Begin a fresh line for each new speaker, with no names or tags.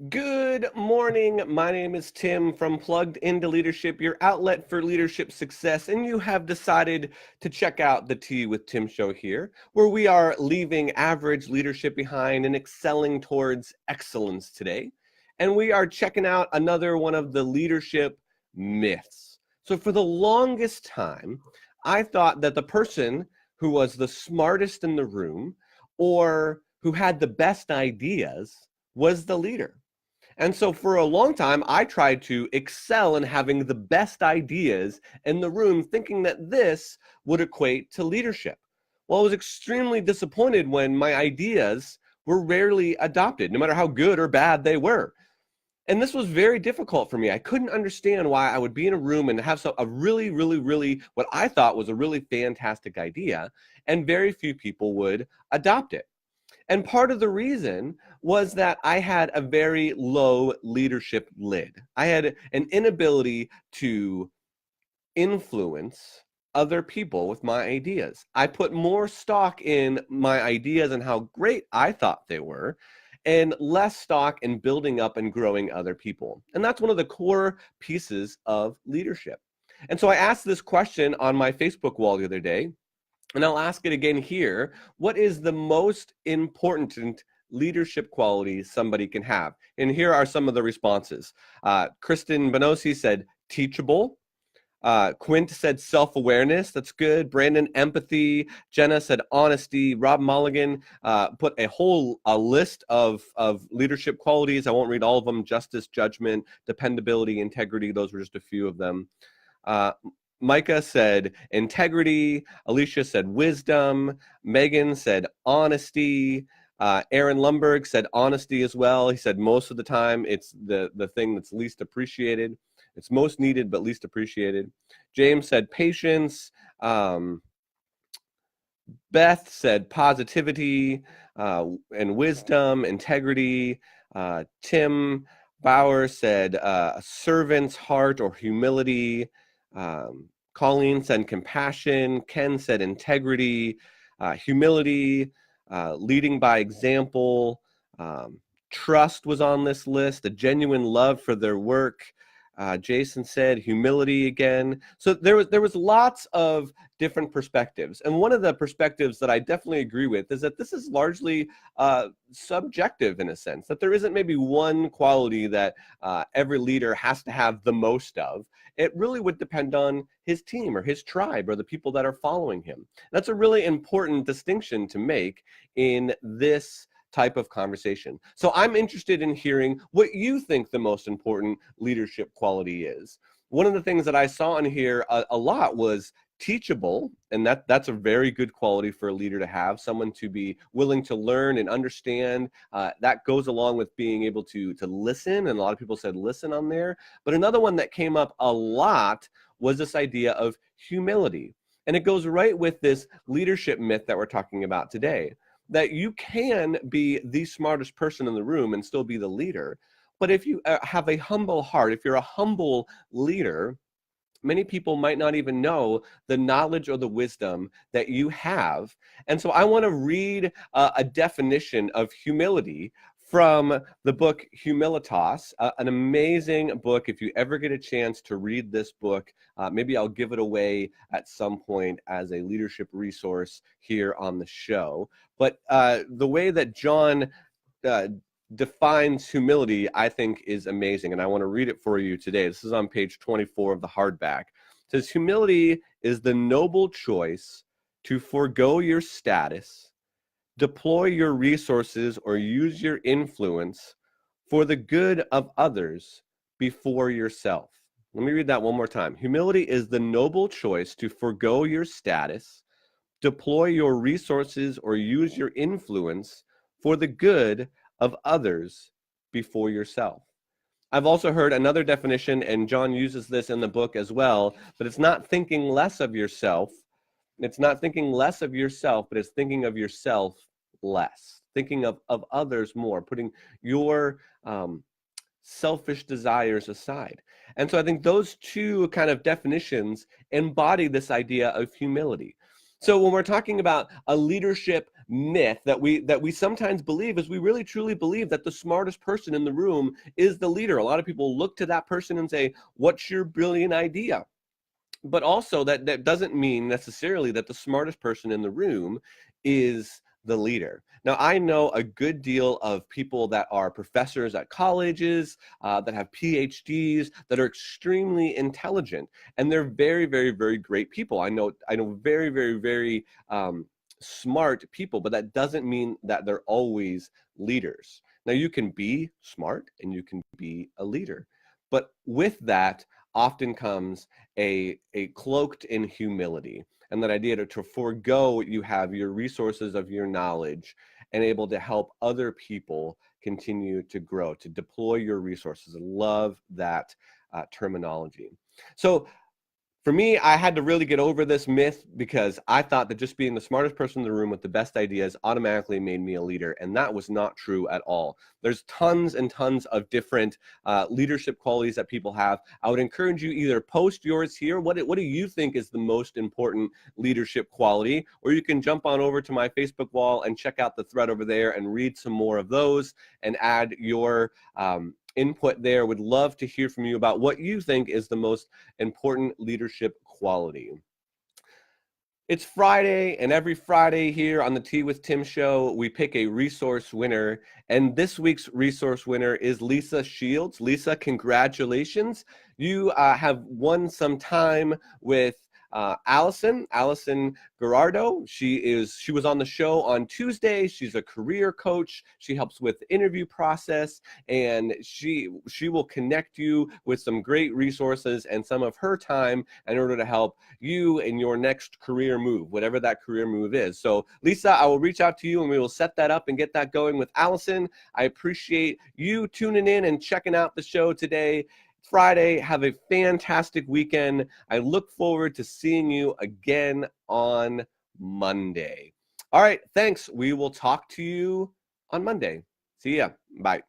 Good morning. My name is Tim from Plugged Into Leadership, your outlet for leadership success, and you have decided to check out the Tea with Tim show here, where we are leaving average leadership behind and excelling towards excellence today. And we are checking out another one of the leadership myths. So for the longest time, I thought that the person who was the smartest in the room or who had the best ideas was the leader. And so for a long time, I tried to excel in having the best ideas in the room, thinking that this would equate to leadership. Well, I was extremely disappointed when my ideas were rarely adopted, no matter how good or bad they were. And this was very difficult for me. I couldn't understand why I would be in a room and have a really, what I thought was a really fantastic idea, and very few people would adopt it. And part of the reason was that I had a very low leadership lid. I had an inability to influence other people with my ideas. I put more stock in my ideas and how great I thought they were, and less stock in building up and growing other people. And that's one of the core pieces of leadership. And so I asked this question on my Facebook wall the other day, and I'll ask it again here. What is the most important leadership quality somebody can have? And here are some of the responses. Kristen Bonosi said teachable. Quint said self-awareness. That's good. Brandon, empathy. Jenna said honesty. Rob Mulligan put a list of leadership qualities. I won't read all of them. Justice, judgment, dependability, integrity. Those were just a few of them. Micah said integrity. Alicia said wisdom. Megan said honesty. Aaron Lumberg said honesty as well. He said most of the time it's the thing that's least appreciated. It's most needed but least appreciated. James said patience. Beth said positivity and wisdom, integrity. Tim Bauer said a servant's heart or humility. Colleen said compassion. Ken said integrity, humility, leading by example. Trust was on this list, a genuine love for their work. Jason said humility again. So there was lots of different perspectives. And one of the perspectives that I definitely agree with is that this is largely subjective in a sense, that there isn't maybe one quality that every leader has to have the most of. It really would depend on his team or his tribe or the people that are following him. That's a really important distinction to make in this type of conversation. So I'm interested in hearing what you think the most important leadership quality is. One of the things that I saw in here a lot was teachable, and that's a very good quality for a leader to have, someone to be willing to learn and understand. That goes along with being able to listen, and a lot of people said listen on there. But another one that came up a lot was this idea of humility. And it goes right with this leadership myth that we're talking about today, that you can be the smartest person in the room and still be the leader. But if you have a humble heart, if you're a humble leader, many people might not even know the knowledge or the wisdom that you have. And so I want to read a definition of humility from the book Humilitas, an amazing book. If you ever get a chance to read this book, maybe I'll give it away at some point as a leadership resource here on the show. But the way that John defines humility, I think, is amazing, and I want to read it for you today. This is on page 24 of the hardback. It says, humility is the noble choice to forego your status, deploy your resources, or use your influence for the good of others before yourself. Let me read that one more time. Humility is the noble choice to forego your status, deploy your resources, or use your influence for the good of others before yourself. I've also heard another definition, and John uses this in the book as well, but it's not thinking less of yourself. It's not thinking less of yourself, but it's thinking of yourself less, thinking of others more, putting your selfish desires aside. And so I think those two kind of definitions embody this idea of humility. So when we're talking about a leadership myth that we sometimes believe is we really truly believe that the smartest person in the room is the leader. A lot of people look to that person and say, what's your brilliant idea? But also that doesn't mean necessarily that the smartest person in the room is the leader. Now, I know a good deal of people that are professors at colleges, that have PhDs, that are extremely intelligent, and they're very, very, very great people. I know very, very, very smart people, but that doesn't mean that they're always leaders. Now, you can be smart and you can be a leader, but with that often comes a cloaked in humility, and that idea to forego what you have, your resources of your knowledge, and able to help other people continue to grow, to deploy your resources. I love that terminology. So for me, I had to really get over this myth because I thought that just being the smartest person in the room with the best ideas automatically made me a leader, and that was not true at all. There's tons and tons of different leadership qualities that people have. I would encourage you either post yours here. What do you think is the most important leadership quality? Or you can jump on over to my Facebook wall and check out the thread over there and read some more of those and add your input there. Would love to hear from you about what you think is the most important leadership quality. It's Friday, and every Friday here on the Tea with Tim show, we pick a resource winner. And this week's resource winner is Lisa Shields. Lisa, congratulations. You have won some time with Allison Gerardo. She was on the show on Tuesday. She's a career coach. She helps with the interview process, and she will connect you with some great resources and some of her time in order to help you in your next career move, whatever that career move is. So Lisa, I will reach out to you and we will set that up and get that going with Allison. I appreciate you tuning in and checking out the show today. Friday. Have a fantastic weekend. I look forward to seeing you again on Monday. All right, thanks. We will talk to you on Monday. See ya. Bye.